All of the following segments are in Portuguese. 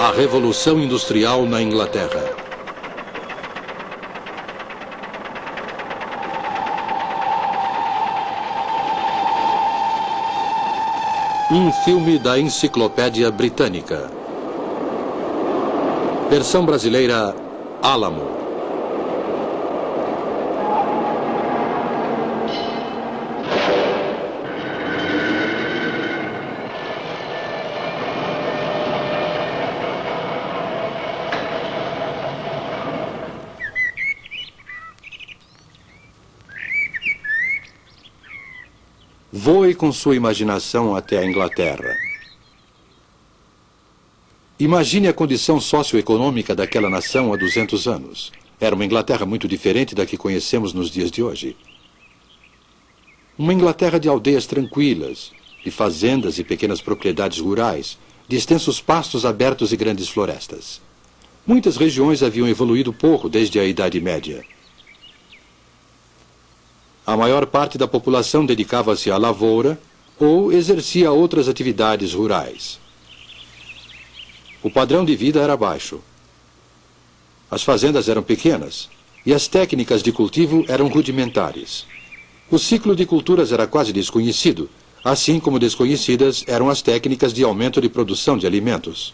A Revolução Industrial na Inglaterra. Um filme da Enciclopédia Britânica. Versão brasileira, Álamo. Voe com sua imaginação até a Inglaterra. Imagine a condição socioeconômica daquela nação há 200 anos. Era uma Inglaterra muito diferente da que conhecemos nos dias de hoje. Uma Inglaterra de aldeias tranquilas, de fazendas e pequenas propriedades rurais, de extensos pastos abertos e grandes florestas. Muitas regiões haviam evoluído pouco desde a Idade Média. A maior parte da população dedicava-se à lavoura ou exercia outras atividades rurais. O padrão de vida era baixo. As fazendas eram pequenas e as técnicas de cultivo eram rudimentares. O ciclo de culturas era quase desconhecido, assim como desconhecidas eram as técnicas de aumento de produção de alimentos.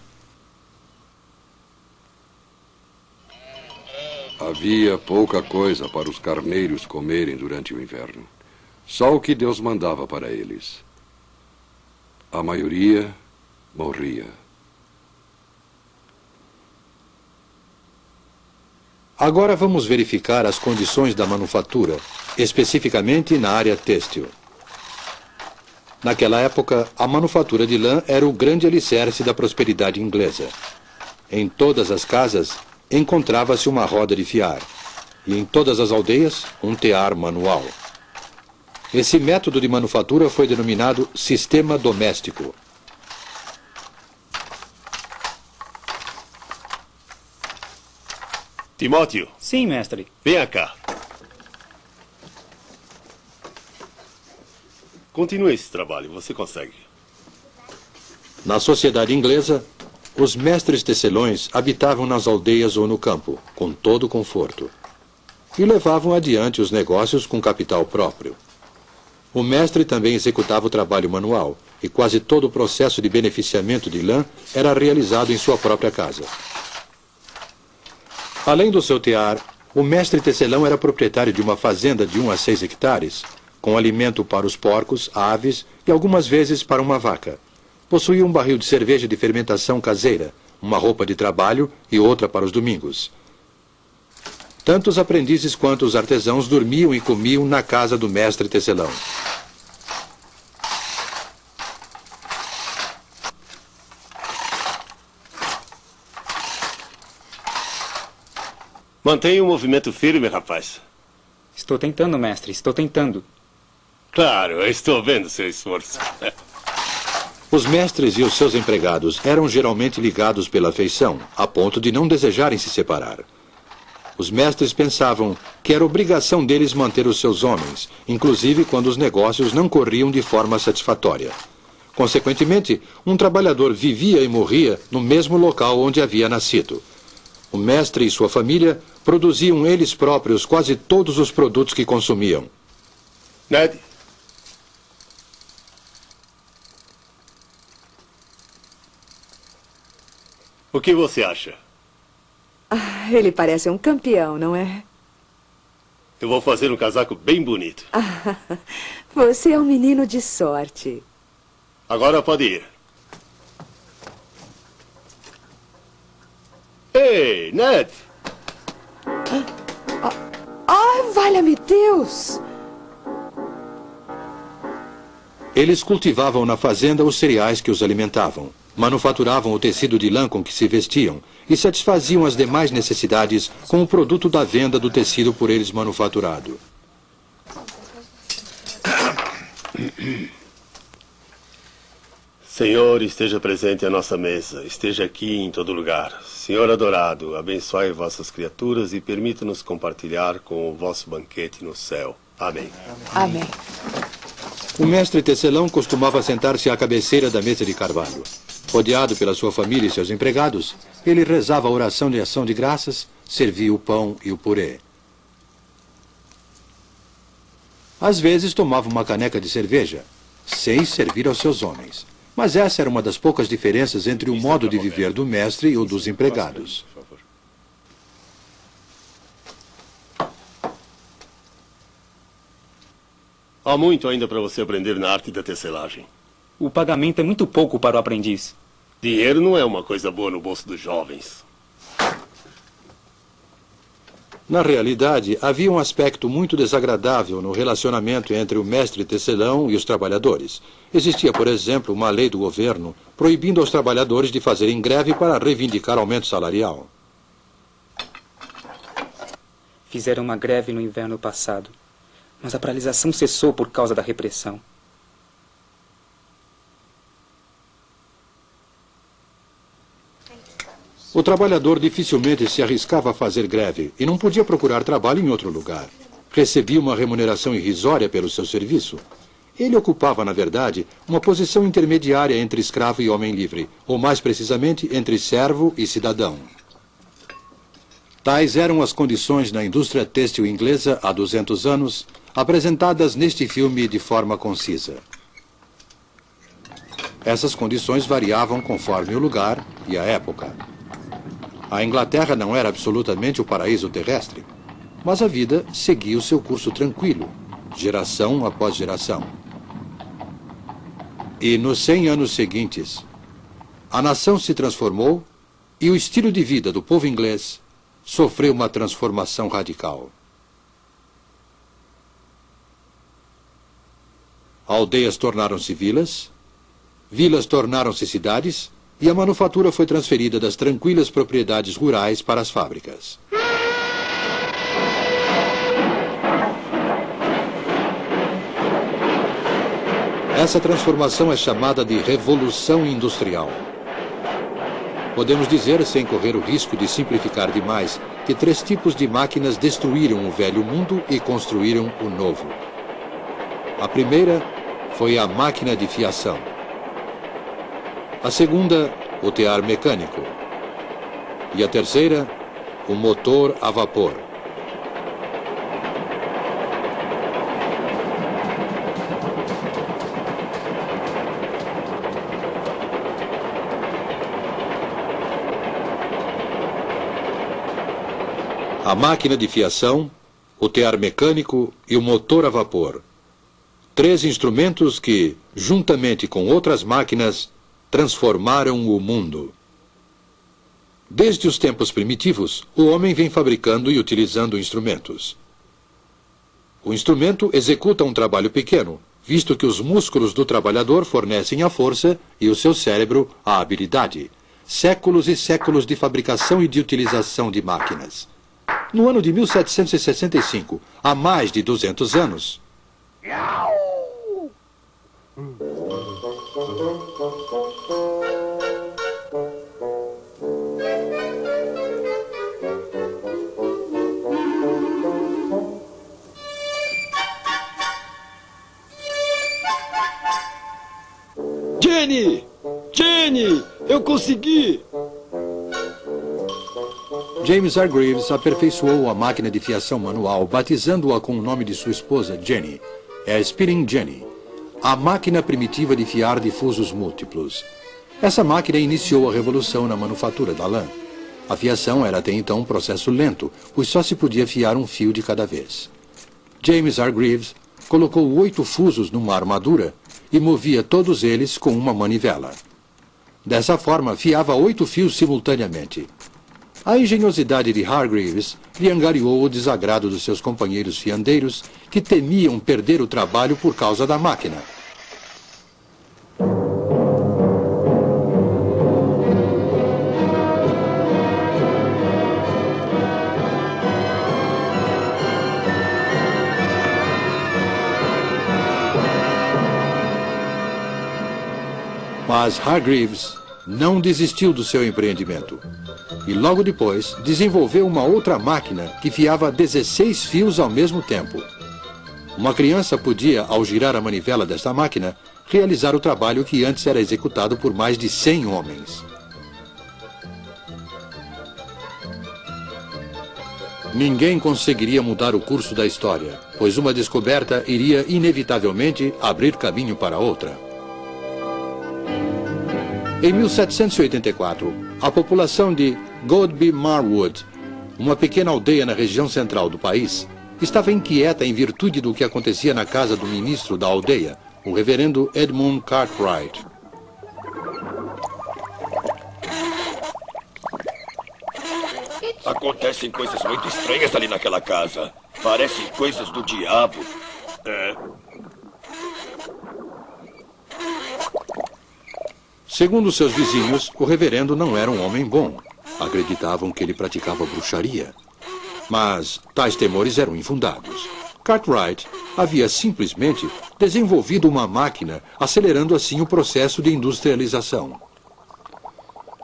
Havia pouca coisa para os carneiros comerem durante o inverno. Só o que Deus mandava para eles. A maioria morria. Agora vamos verificar as condições da manufatura, especificamente na área têxtil. Naquela época, a manufatura de lã era o grande alicerce da prosperidade inglesa. Em todas as casas, encontrava-se uma roda de fiar, e em todas as aldeias, um tear manual. Esse método de manufatura foi denominado sistema doméstico. Timóteo. Sim, mestre. Venha cá. Continue esse trabalho, você consegue. Na sociedade inglesa, os mestres tecelões habitavam nas aldeias ou no campo, com todo o conforto, e levavam adiante os negócios com capital próprio. O mestre também executava o trabalho manual, e quase todo o processo de beneficiamento de lã era realizado em sua própria casa. Além do seu tear, o mestre tecelão era proprietário de uma fazenda de 1 a 6 hectares, com alimento para os porcos, aves e algumas vezes para uma vaca. Possuía um barril de cerveja de fermentação caseira, uma roupa de trabalho e outra para os domingos. Tanto os aprendizes quanto os artesãos dormiam e comiam na casa do mestre tecelão. Mantenha o movimento firme, rapaz. Estou tentando, mestre, estou tentando. Claro, eu estou vendo seu esforço. Os mestres e os seus empregados eram geralmente ligados pela afeição, a ponto de não desejarem se separar. Os mestres pensavam que era obrigação deles manter os seus homens, inclusive quando os negócios não corriam de forma satisfatória. Consequentemente, um trabalhador vivia e morria no mesmo local onde havia nascido. O mestre e sua família produziam eles próprios quase todos os produtos que consumiam. Ned? O que você acha? Ah, ele parece um campeão, não é? Eu vou fazer um casaco bem bonito. Ah, você é um menino de sorte. Agora pode ir. Ei, Ned! Valha-me Deus! Eles cultivavam na fazenda os cereais que os alimentavam, manufaturavam o tecido de lã com que se vestiam e satisfaziam as demais necessidades com o produto da venda do tecido por eles manufaturado. Senhor, esteja presente à nossa mesa, esteja aqui em todo lugar. Senhor adorado, abençoe vossas criaturas e permita-nos compartilhar com o vosso banquete no céu. Amém. Amém. O mestre tecelão costumava sentar-se à cabeceira da mesa de carvalho. Rodeado pela sua família e seus empregados, ele rezava a oração de ação de graças, servia o pão e o purê. Às vezes tomava uma caneca de cerveja, sem servir aos seus homens. Mas essa era uma das poucas diferenças entre o modo de viver do mestre e o dos empregados. Há muito ainda para você aprender na arte da tecelagem. O pagamento é muito pouco para o aprendiz. Dinheiro não é uma coisa boa no bolso dos jovens. Na realidade, havia um aspecto muito desagradável no relacionamento entre o mestre tecelão e os trabalhadores. Existia, por exemplo, uma lei do governo proibindo aos trabalhadores de fazerem greve para reivindicar aumento salarial. Fizeram uma greve no inverno passado, mas a paralisação cessou por causa da repressão. O trabalhador dificilmente se arriscava a fazer greve e não podia procurar trabalho em outro lugar. Recebia uma remuneração irrisória pelo seu serviço. Ele ocupava, na verdade, uma posição intermediária entre escravo e homem livre, ou mais precisamente, entre servo e cidadão. Tais eram as condições na indústria têxtil inglesa há 200 anos, apresentadas neste filme de forma concisa. Essas condições variavam conforme o lugar e a época. A Inglaterra não era absolutamente o paraíso terrestre, mas a vida seguia o seu curso tranquilo, geração após geração. E nos 100 anos seguintes, a nação se transformou e o estilo de vida do povo inglês sofreu uma transformação radical. Aldeias tornaram-se vilas, vilas tornaram-se cidades, e a manufatura foi transferida das tranquilas propriedades rurais para as fábricas. Essa transformação é chamada de Revolução Industrial. Podemos dizer, sem correr o risco de simplificar demais, que 3 tipos de máquinas destruíram o velho mundo e construíram o novo. A primeira foi a máquina de fiação. A segunda, o tear mecânico. E a terceira, o motor a vapor. A máquina de fiação, o tear mecânico e o motor a vapor. 3 instrumentos que, juntamente com outras máquinas, transformaram o mundo. Desde os tempos primitivos, o homem vem fabricando e utilizando instrumentos. O instrumento executa um trabalho pequeno, visto que os músculos do trabalhador fornecem a força e o seu cérebro a habilidade. Séculos e séculos de fabricação e de utilização de máquinas. No ano de 1765, há mais de 200 anos, Jenny! Jenny! Eu consegui! James Hargreaves aperfeiçoou a máquina de fiação manual, batizando-a com o nome de sua esposa, Jenny. É a Spinning Jenny, a máquina primitiva de fiar difusos múltiplos. Essa máquina iniciou a revolução na manufatura da lã. A fiação era até então um processo lento, pois só se podia fiar um fio de cada vez. James Hargreaves colocou 8 fusos numa armadura e movia todos eles com uma manivela. Dessa forma, fiava 8 fios simultaneamente. A engenhosidade de Hargreaves lhe angariou o desagrado dos seus companheiros fiandeiros, que temiam perder o trabalho por causa da máquina. Mas Hargreaves não desistiu do seu empreendimento. E logo depois desenvolveu uma outra máquina que fiava 16 fios ao mesmo tempo. Uma criança podia, ao girar a manivela desta máquina, realizar o trabalho que antes era executado por mais de 100 homens. Ninguém conseguiria mudar o curso da história, pois uma descoberta iria inevitavelmente abrir caminho para outra. Em 1784, a população de Godby Marwood, uma pequena aldeia na região central do país, estava inquieta em virtude do que acontecia na casa do ministro da aldeia, o reverendo Edmund Cartwright. Acontecem coisas muito estranhas ali naquela casa. Parecem coisas do diabo. Segundo seus vizinhos, o reverendo não era um homem bom. Acreditavam que ele praticava bruxaria. Mas tais temores eram infundados. Cartwright havia simplesmente desenvolvido uma máquina, acelerando assim o processo de industrialização.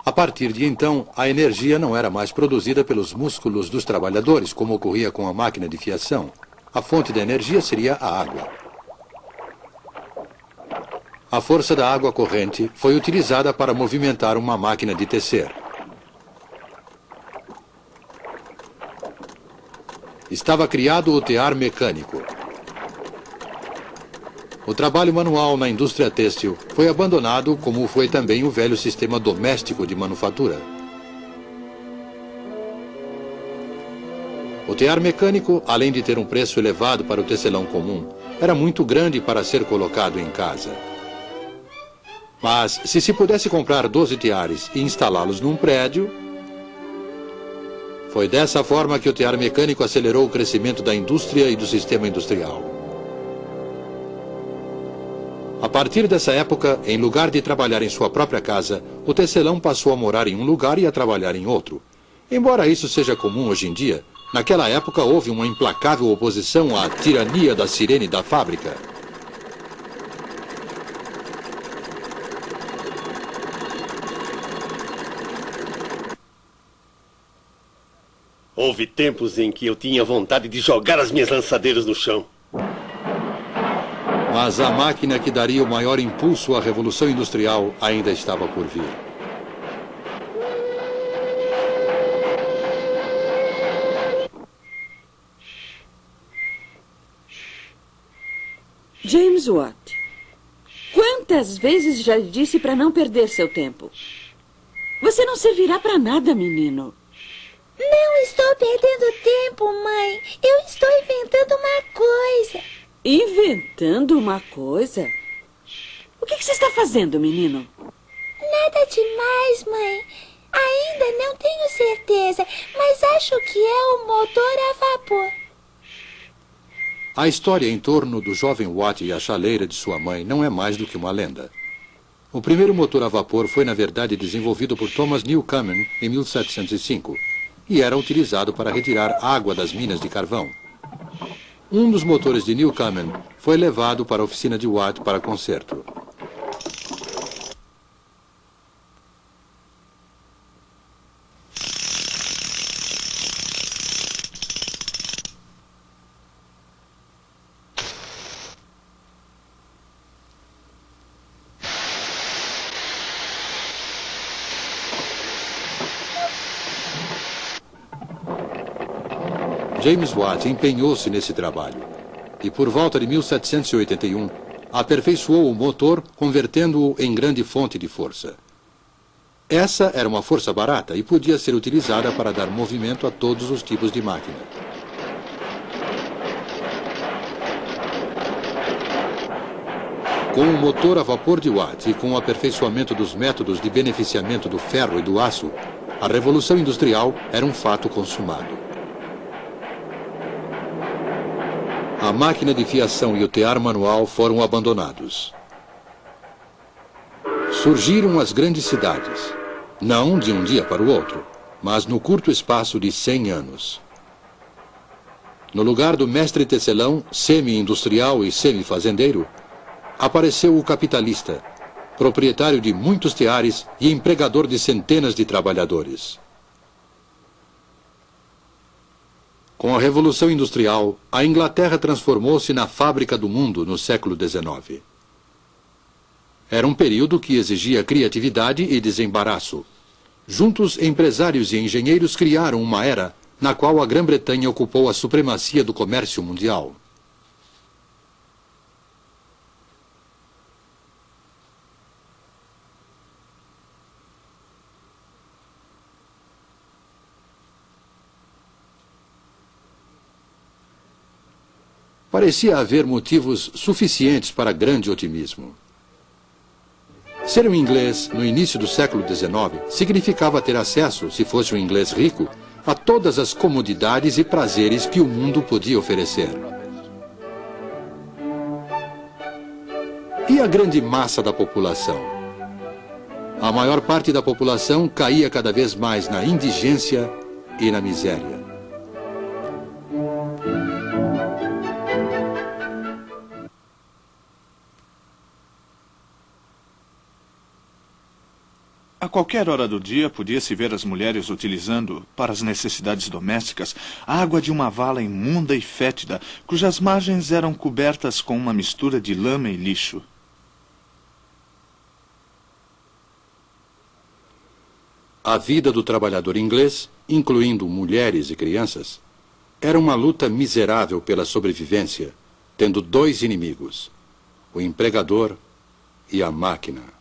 A partir de então, a energia não era mais produzida pelos músculos dos trabalhadores, como ocorria com a máquina de fiação. A fonte da energia seria a água. A força da água corrente foi utilizada para movimentar uma máquina de tecer. Estava criado o tear mecânico. O trabalho manual na indústria têxtil foi abandonado, como foi também o velho sistema doméstico de manufatura. O tear mecânico, além de ter um preço elevado para o tecelão comum, era muito grande para ser colocado em casa. Mas, se se pudesse comprar 12 teares e instalá-los num prédio, foi dessa forma que o tear mecânico acelerou o crescimento da indústria e do sistema industrial. A partir dessa época, em lugar de trabalhar em sua própria casa, o tecelão passou a morar em um lugar e a trabalhar em outro. Embora isso seja comum hoje em dia, naquela época houve uma implacável oposição à tirania da sirene da fábrica. Houve tempos em que eu tinha vontade de jogar as minhas lançadeiras no chão. Mas a máquina que daria o maior impulso à Revolução Industrial ainda estava por vir. James Watt, quantas vezes já lhe disse para não perder seu tempo? Você não servirá para nada, menino. Não estou perdendo tempo, mãe. Eu estou inventando uma coisa. Inventando uma coisa? O que você está fazendo, menino? Nada demais, mãe. Ainda não tenho certeza, mas acho que é um motor a vapor. A história em torno do jovem Watt e a chaleira de sua mãe não é mais do que uma lenda. O primeiro motor a vapor foi, na verdade, desenvolvido por Thomas Newcomen em 1705 e era utilizado para retirar água das minas de carvão. Um dos motores de Newcomen foi levado para a oficina de Watt para conserto. James Watt empenhou-se nesse trabalho e, por volta de 1781, aperfeiçoou o motor, convertendo-o em grande fonte de força. Essa era uma força barata e podia ser utilizada para dar movimento a todos os tipos de máquina. Com o motor a vapor de Watt e com o aperfeiçoamento dos métodos de beneficiamento do ferro e do aço, a Revolução Industrial era um fato consumado. A máquina de fiação e o tear manual foram abandonados. Surgiram as grandes cidades, não de um dia para o outro, mas no curto espaço de 100 anos. No lugar do mestre tecelão, semi-industrial e semi-fazendeiro, apareceu o capitalista, proprietário de muitos teares e empregador de centenas de trabalhadores. Com a Revolução Industrial, a Inglaterra transformou-se na fábrica do mundo no século XIX. Era um período que exigia criatividade e desembaraço. Juntos, empresários e engenheiros criaram uma era na qual a Grã-Bretanha ocupou a supremacia do comércio mundial. Parecia haver motivos suficientes para grande otimismo. Ser um inglês no início do século XIX significava ter acesso, se fosse um inglês rico, a todas as comodidades e prazeres que o mundo podia oferecer. E a grande massa da população? A maior parte da população caía cada vez mais na indigência e na miséria. A qualquer hora do dia podia-se ver as mulheres utilizando, para as necessidades domésticas, a água de uma vala imunda e fétida, cujas margens eram cobertas com uma mistura de lama e lixo. A vida do trabalhador inglês, incluindo mulheres e crianças, era uma luta miserável pela sobrevivência, tendo dois inimigos, o empregador e a máquina.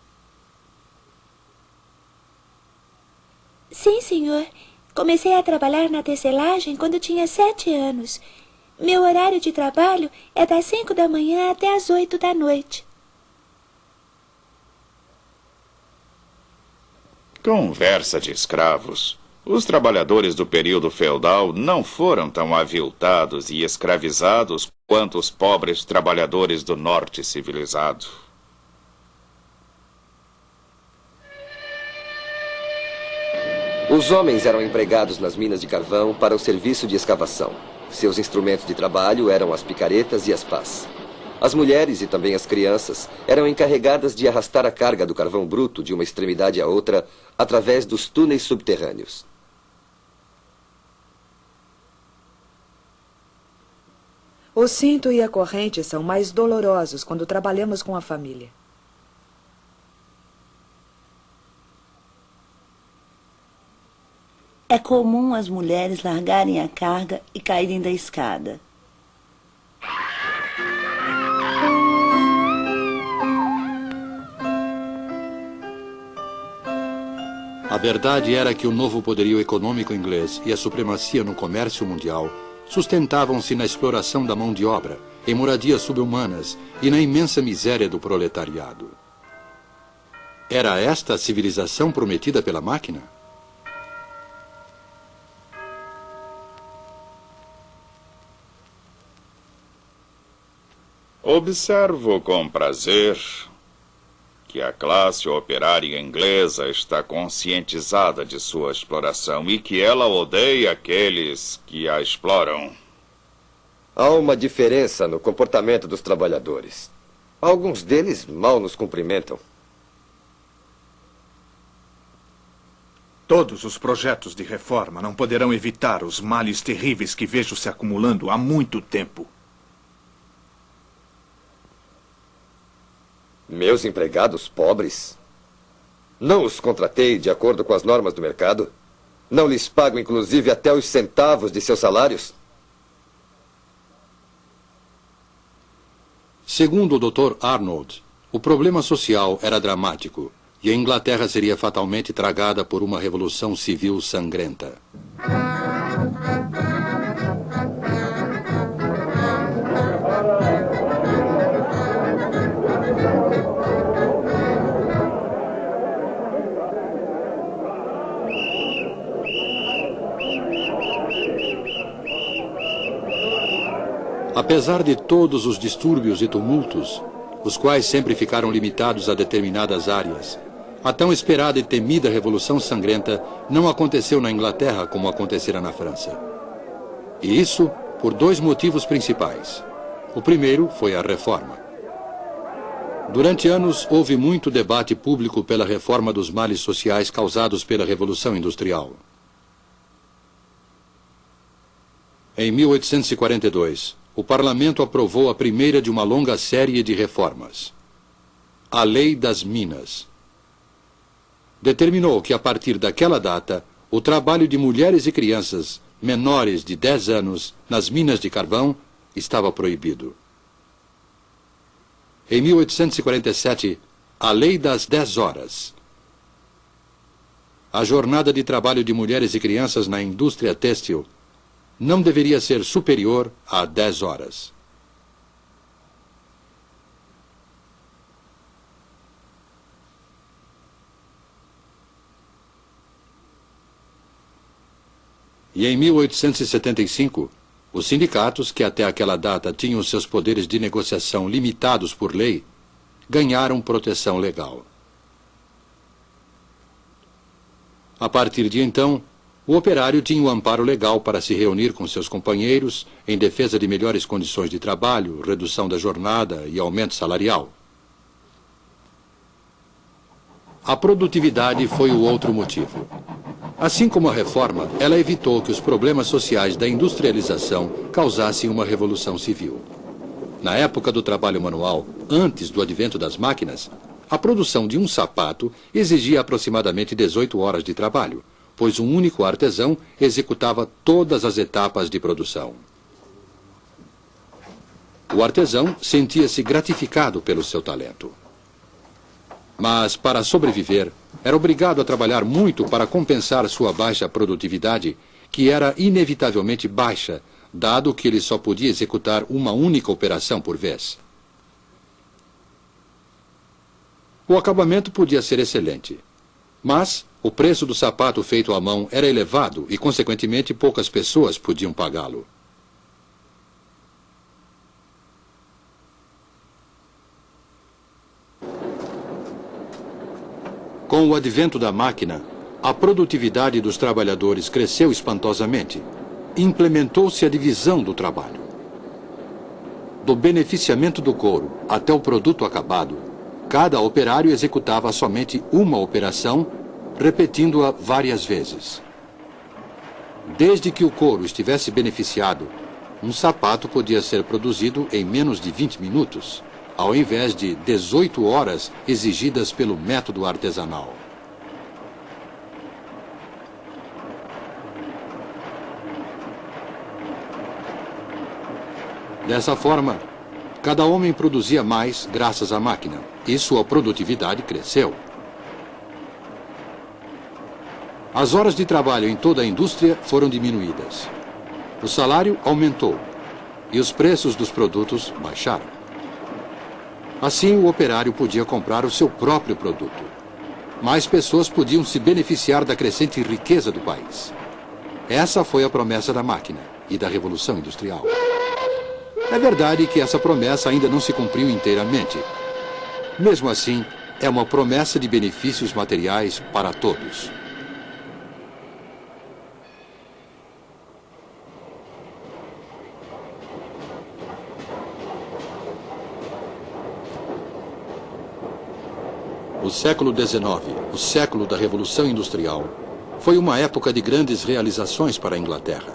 Sim, senhor. Comecei a trabalhar na tecelagem quando tinha 7 anos. Meu horário de trabalho é das 5 da manhã até as 8 da noite. Conversa de escravos. Os trabalhadores do período feudal não foram tão aviltados e escravizados quanto os pobres trabalhadores do norte civilizado. Os homens eram empregados nas minas de carvão para o serviço de escavação. Seus instrumentos de trabalho eram as picaretas e as pás. As mulheres e também as crianças eram encarregadas de arrastar a carga do carvão bruto de uma extremidade à outra através dos túneis subterrâneos. O cinto e a corrente são mais dolorosos quando trabalhamos com a família. É comum as mulheres largarem a carga e caírem da escada. A verdade era que o novo poderio econômico inglês e a supremacia no comércio mundial sustentavam-se na exploração da mão de obra, em moradias subhumanas e na imensa miséria do proletariado. Era esta a civilização prometida pela máquina? Observo com prazer que a classe operária inglesa está conscientizada de sua exploração e que ela odeia aqueles que a exploram. Há uma diferença no comportamento dos trabalhadores. Alguns deles mal nos cumprimentam. Todos os projetos de reforma não poderão evitar os males terríveis que vejo se acumulando há muito tempo. Meus empregados pobres? Não os contratei de acordo com as normas do mercado? Não lhes pago, inclusive, até os centavos de seus salários? Segundo o Dr. Arnold, o problema social era dramático e a Inglaterra seria fatalmente tragada por uma revolução civil sangrenta. Apesar de todos os distúrbios e tumultos, os quais sempre ficaram limitados a determinadas áreas, a tão esperada e temida Revolução Sangrenta não aconteceu na Inglaterra como acontecera na França. E isso por dois motivos principais. O primeiro foi a reforma. Durante anos, houve muito debate público pela reforma dos males sociais causados pela Revolução Industrial. Em 1842, o Parlamento aprovou a primeira de uma longa série de reformas. a Lei das Minas. Determinou que, a partir daquela data, o trabalho de mulheres e crianças menores de 10 anos nas minas de carvão estava proibido. Em 1847, a Lei das 10 Horas. A jornada de trabalho de mulheres e crianças na indústria têxtil não deveria ser superior a 10 horas. E em 1875, os sindicatos, que até aquela data tinham seus poderes de negociação limitados por lei, ganharam proteção legal. A partir de então, o operário tinha o amparo legal para se reunir com seus companheiros em defesa de melhores condições de trabalho, redução da jornada e aumento salarial. A produtividade foi o outro motivo. Assim como a reforma, ela evitou que os problemas sociais da industrialização causassem uma revolução civil. Na época do trabalho manual, antes do advento das máquinas, a produção de um sapato exigia aproximadamente 18 horas de trabalho, pois um único artesão executava todas as etapas de produção. O artesão sentia-se gratificado pelo seu talento. Mas, para sobreviver, era obrigado a trabalhar muito para compensar sua baixa produtividade, que era inevitavelmente baixa, dado que ele só podia executar uma única operação por vez. O acabamento podia ser excelente, mas o preço do sapato feito à mão era elevado e, consequentemente, poucas pessoas podiam pagá-lo. Com o advento da máquina, a produtividade dos trabalhadores cresceu espantosamente. Implementou-se a divisão do trabalho. Do beneficiamento do couro até o produto acabado, cada operário executava somente uma operação, repetindo-a várias vezes. Desde que o couro estivesse beneficiado, um sapato podia ser produzido em menos de 20 minutos, ao invés de 18 horas exigidas pelo método artesanal. Dessa forma, cada homem produzia mais graças à máquina, e sua produtividade cresceu. As horas de trabalho em toda a indústria foram diminuídas. O salário aumentou, e os preços dos produtos baixaram. Assim, o operário podia comprar o seu próprio produto. Mais pessoas podiam se beneficiar da crescente riqueza do país. Essa foi a promessa da máquina e da Revolução Industrial. É verdade que essa promessa ainda não se cumpriu inteiramente. Mesmo assim, é uma promessa de benefícios materiais para todos. O século XIX, o século da Revolução Industrial, foi uma época de grandes realizações para a Inglaterra.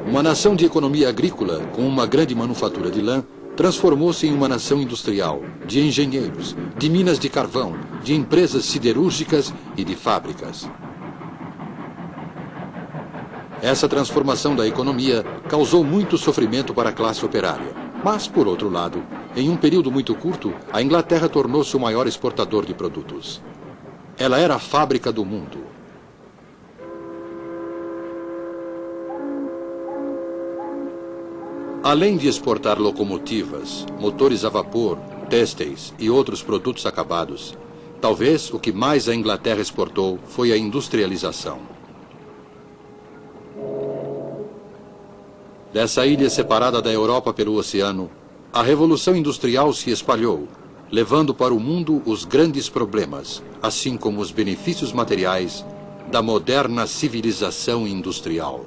Uma nação de economia agrícola, com uma grande manufatura de lã, transformou-se em uma nação industrial, de engenheiros, de minas de carvão, de empresas siderúrgicas e de fábricas. Essa transformação da economia causou muito sofrimento para a classe operária. Mas, por outro lado, em um período muito curto, a Inglaterra tornou-se o maior exportador de produtos. Ela era a fábrica do mundo. Além de exportar locomotivas, motores a vapor, têxteis e outros produtos acabados, talvez o que mais a Inglaterra exportou foi a industrialização. Dessa ilha separada da Europa pelo oceano, a Revolução Industrial se espalhou, levando para o mundo os grandes problemas, assim como os benefícios materiais da moderna civilização industrial.